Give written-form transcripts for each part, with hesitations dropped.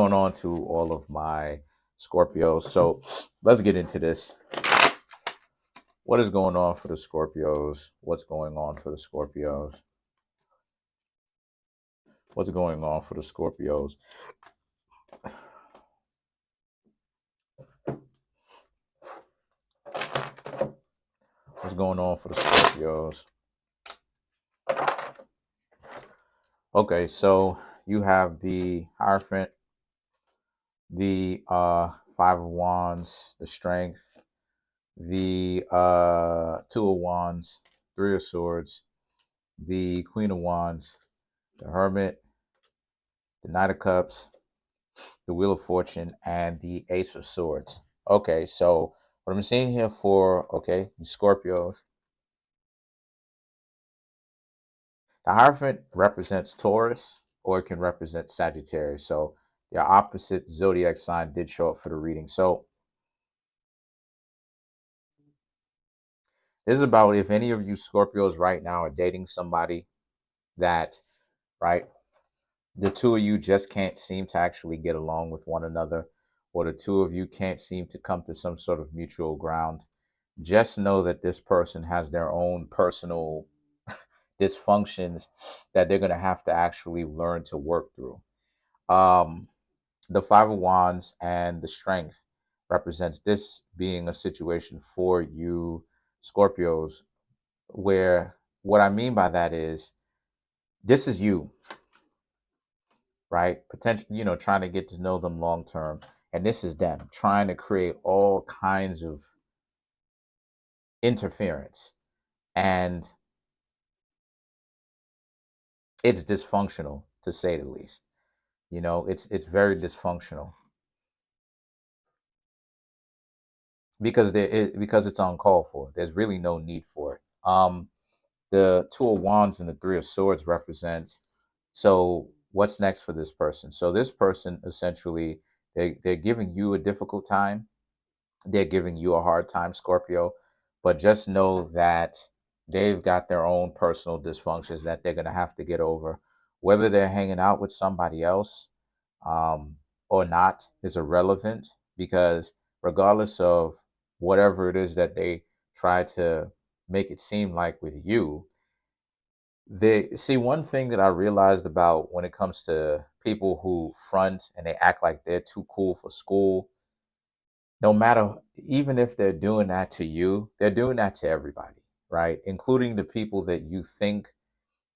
going on to all of my Scorpios? So let's get into this. What is going on for the Scorpios? What's going on for the Scorpios? What's going on for the Scorpios? What's going on for the Scorpios? Okay, so you have the Hierophant, the Five of Wands, the Strength, the Two of Wands, Three of Swords, the Queen of Wands, the Hermit, the Knight of Cups, the Wheel of Fortune, and the Ace of Swords. Okay, so what I'm seeing here for, okay, Scorpios, the Hierophant represents Taurus or it can represent Sagittarius. So their opposite zodiac sign did show up for the reading. So this is about if any of you Scorpios right now are dating somebody that, right, the two of you just can't seem to actually get along with one another, or the two of you can't seem to come to some sort of mutual ground. Just know that this person has their own personal dysfunctions that they're going to have to actually learn to work through. Um, the Five of Wands and the Strength represents this being a situation for you Scorpios, where what I mean by that is this is you, right? Potential, trying to get to know them long term. And this is them trying to create all kinds of interference. And it's dysfunctional to say the least. It's very dysfunctional because it's uncalled for. There's really no need for it. The Two of Wands and the Three of Swords represents, so what's next for this person? So this person essentially they're giving you a difficult time. They're giving you a hard time, Scorpio, but just know that they've got their own personal dysfunctions that they're going to have to get over. Whether they're hanging out with somebody else um, or not is irrelevant, because regardless of whatever it is that they try to make it seem like with you, they see one thing that I realized about when it comes to people who front and they act like they're too cool for school. No matter, even if they're doing that to you, they're doing that to everybody, right? Including the people that you think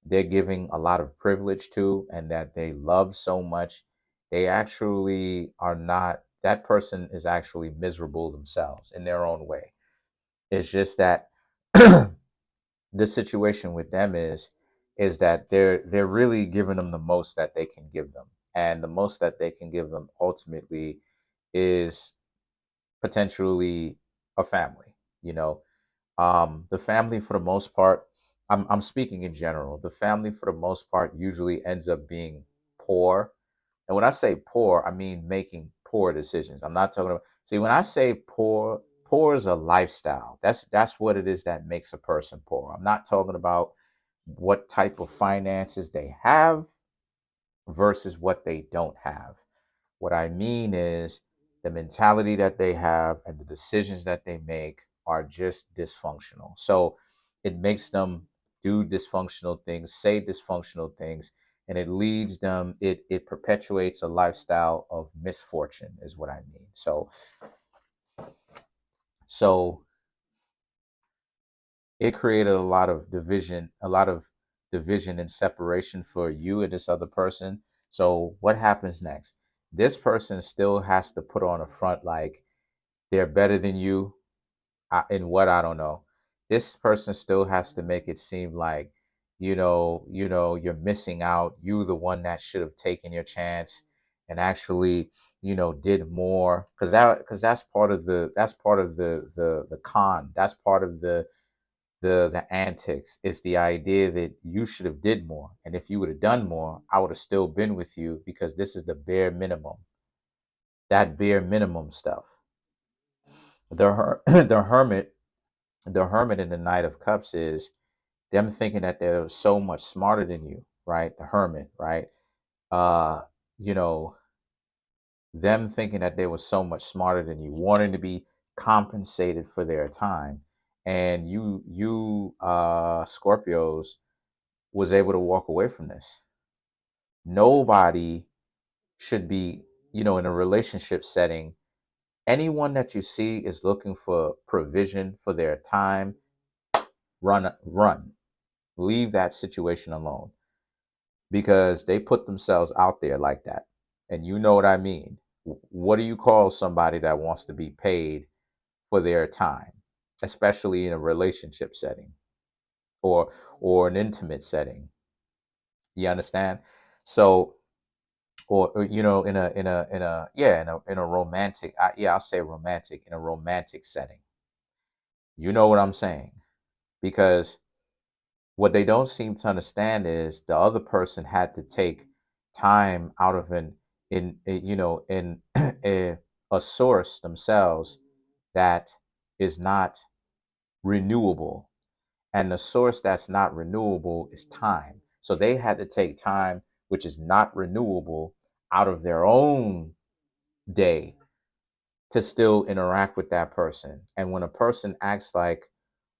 they're giving a lot of privilege to and that they love so much. They actually are not, that person is actually miserable themselves in their own way. It's just that the situation with them is that they're really giving them the most that they can give them. And the most that they can give them ultimately is potentially a family. you know the family for the most part, I'm speaking in general, the family for the most part usually ends up being poor. And when I say poor, I mean making poor decisions. I'm not talking about, see, when I say poor, poor is a lifestyle. That's what it is that makes a person poor. I'm not talking about what type of finances they have versus what they don't have. What I mean is the mentality that they have and the decisions that they make are just dysfunctional. So it makes them do dysfunctional things, say dysfunctional things, and it leads them, it perpetuates a lifestyle of misfortune, is what I mean. So it created a lot of division and separation for you and this other person. So what happens next? This person still has to put on a front like they're better than you. In what, I don't know. This person still has to make it seem like, you're missing out. You the one that should have taken your chance and actually, did more, because that's part of the con. That's part of the antics. It's the idea that you should have did more, and if you would have done more, I would have still been with you, because this is the bare minimum. That bare minimum stuff. The hermit, and the Knight of Cups is them thinking that they're so much smarter than you, right? The hermit, right? uh you know them thinking that they were so much smarter than you, wanting to be compensated for their time. And Scorpios was able to walk away from this. Nobody should be, in a relationship setting. Anyone that you see is looking for provision for their time. Run. Leave that situation alone, because they put themselves out there like that. And you know what I mean. What do you call somebody that wants to be paid for their time, especially in a relationship setting or an intimate setting? You understand? So, or in a romantic, I'll say romantic, in a romantic setting. You know what I'm saying? Because what they don't seem to understand is the other person had to take time out of in a source themselves that is not renewable. And the source that's not renewable is time. So they had to take time, which is not renewable, out of their own day to still interact with that person. And when a person acts like,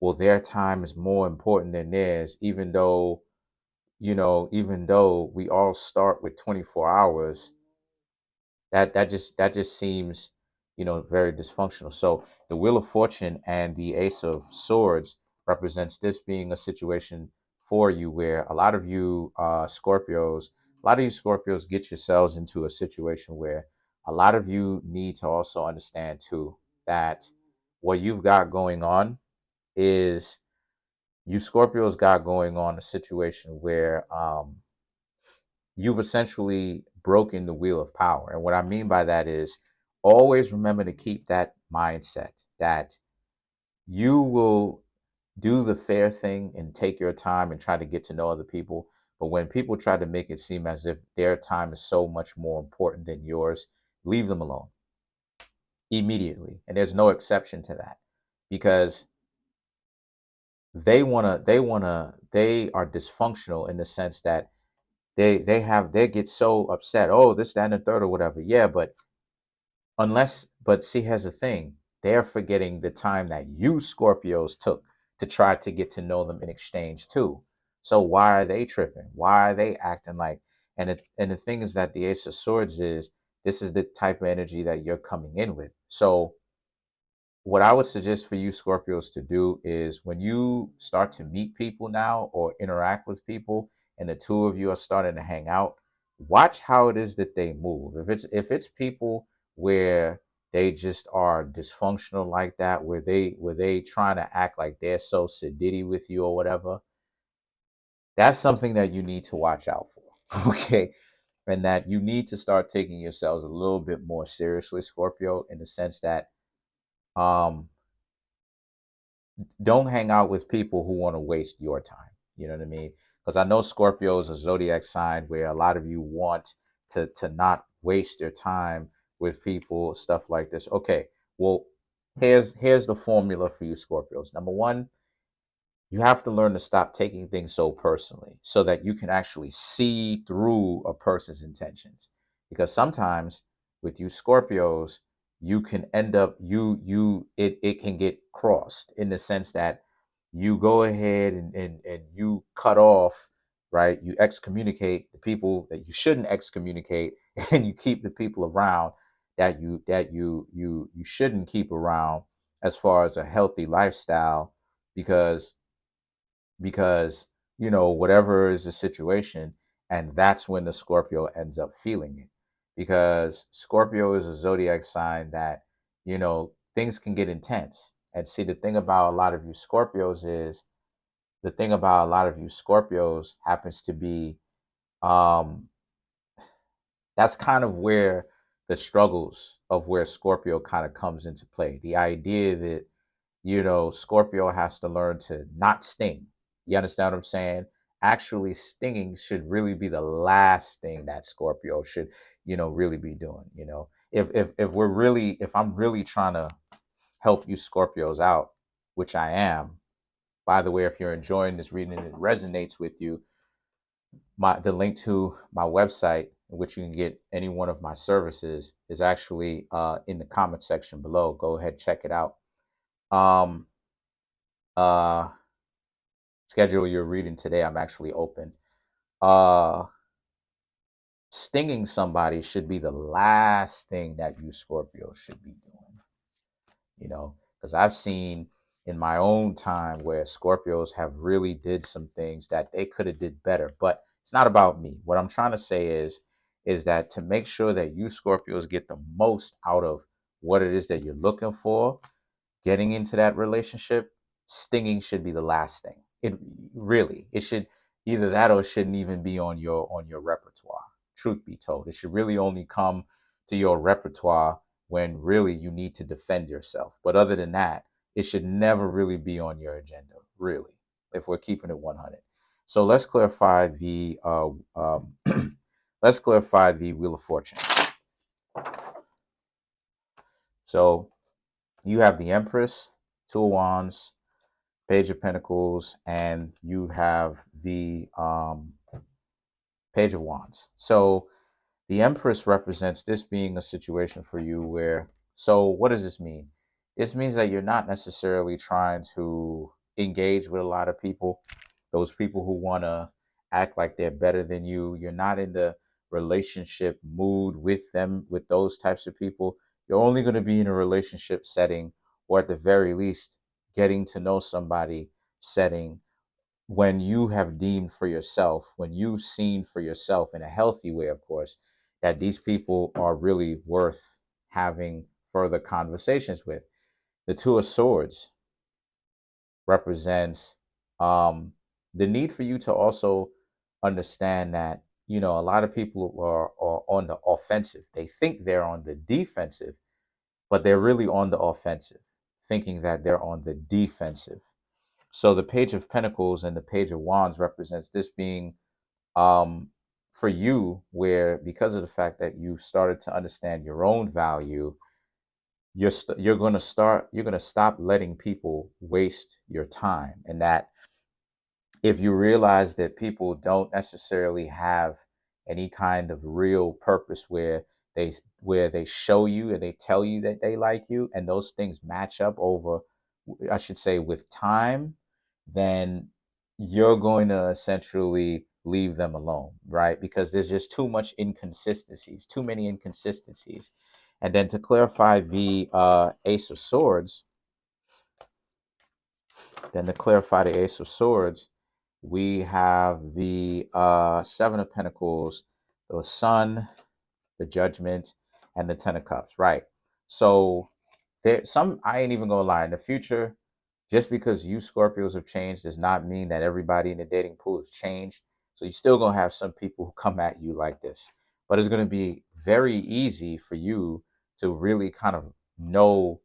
well, their time is more important than theirs, even though we all start with 24 hours, that just seems, very dysfunctional. So the Wheel of Fortune and the Ace of Swords represents this being a situation for you where a lot of you Scorpios get yourselves into a situation where a lot of you need to also understand too that what you've got going on is, you Scorpios got going on a situation where you've essentially broken the wheel of power. And what I mean by that is, always remember to keep that mindset that you will do the fair thing and take your time and try to get to know other people. But when people try to make it seem as if their time is so much more important than yours, leave them alone immediately. And there's no exception to that, because they are dysfunctional in the sense that they get so upset. Oh, this, that, and the third, or whatever. Yeah, but see, here's the thing. They're forgetting the time that you Scorpios took to try to get to know them in exchange too. So why are they tripping? Why are they acting like? And the thing is that the Ace of Swords is, this is the type of energy that you're coming in with. So what I would suggest for you Scorpios to do is, when you start to meet people now or interact with people, and the two of you are starting to hang out, watch how it is that they move. If it's people where they just are dysfunctional like that, where they trying to act like they're so sedity with you or whatever, that's something that you need to watch out for. Okay. And that you need to start taking yourselves a little bit more seriously, Scorpio, in the sense that um don't hang out with people who want to waste your time. You know what I mean? Because I know Scorpio is a zodiac sign where a lot of you want to not waste your time with people, stuff like this. Okay, well, here's the formula for you Scorpios. Number one, you have to learn to stop taking things so personally, so that you can actually see through a person's intentions. Because sometimes with you Scorpios, you can end up it can get crossed, in the sense that you go ahead and you cut off, right? You excommunicate the people that you shouldn't excommunicate, and you keep the people around that you shouldn't keep around, as far as a healthy lifestyle, because whatever is the situation. And that's when the Scorpio ends up feeling it, because Scorpio is a zodiac sign that, things can get intense. And see, the thing about a lot of you Scorpios happens to be, um that's kind of where the struggles of where Scorpio kind of comes into play. The idea that, Scorpio has to learn to not sting. You understand what I'm saying? Actually, stinging should really be the last thing that Scorpio should, really be doing. If I'm really trying to help you Scorpios out, which I am. By the way, if you're enjoying this reading and it resonates with you, the link to my website in which you can get any one of my services, is actually in the comment section below. Go ahead, check it out. Um, uh, Schedule your reading today. I'm actually open. Uh, Stinging somebody should be the last thing that you Scorpios should be doing, because I've seen in my own time where Scorpios have really did some things that they could have did better. But it's not about me. What I'm trying to say is that to make sure that you Scorpios get the most out of what it is that you're looking for, getting into that relationship, stinging should be the last thing. It should, either that or it shouldn't even be on your repertoire. Truth be told, it should really only come to your repertoire when really you need to defend yourself. But other than that, it should never really be on your agenda, really, if we're keeping it 100. So let's clarify the let's clarify the Wheel of Fortune. So you have the Empress, Two of Wands, Page of Pentacles, and you have the Page of Wands. So the Empress represents this being a situation for you where, so what does this mean? This means that you're not necessarily trying to engage with a lot of people, those people who want to act like they're better than you. You're not in the relationship mood with them, with those types of people. You're only going to be in a relationship setting, or at the very least, getting to know somebody setting, when you have deemed for yourself, when you've seen for yourself in a healthy way, of course, that these people are really worth having further conversations with. The Two of Swords represents the need for you to also understand that, a lot of people are on the offensive. They think they're on the defensive, but they're really on the offensive, thinking that they're on the defensive. So the Page of Pentacles and the Page of Wands represents this being for you, where because of the fact that you've started to understand your own value, you're going to stop letting people waste your time, and that if you realize that people don't necessarily have any kind of real purpose they where they show you and they tell you that they like you, and those things match up over, I should say, with time, then you're going to essentially leave them alone, right? Because there's just too many inconsistencies. And then to clarify the Ace of Swords, we have the Seven of Pentacles, the Sun, the Judgment, and the Ten of Cups, right? So I ain't even gonna lie, in the future, just because you Scorpios have changed does not mean that everybody in the dating pool has changed. So you're still gonna have some people who come at you like this, but it's gonna be very easy for you to really kind of know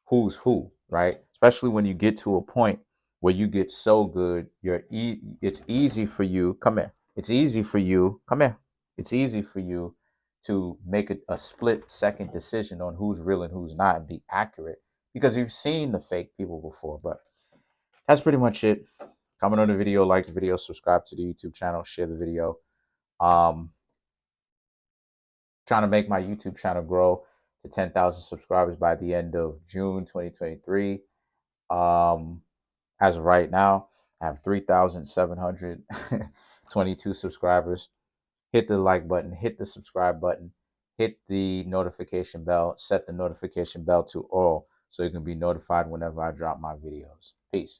who's who, right? Especially when you get to a point where you get so good, it's easy for you. Come here. It's easy for you. Come here. It's easy for you to make a split-second decision on who's real and who's not, and be accurate, because you've seen the fake people before. But that's pretty much it. Comment on the video, like the video, subscribe to the YouTube channel, share the video. Trying to make my YouTube channel grow to 10,000 subscribers by the end of June 2023. As of right now, I have 3,722 subscribers. Hit the like button, hit the subscribe button, hit the notification bell, set the notification bell to all so you can be notified whenever I drop my videos. Peace.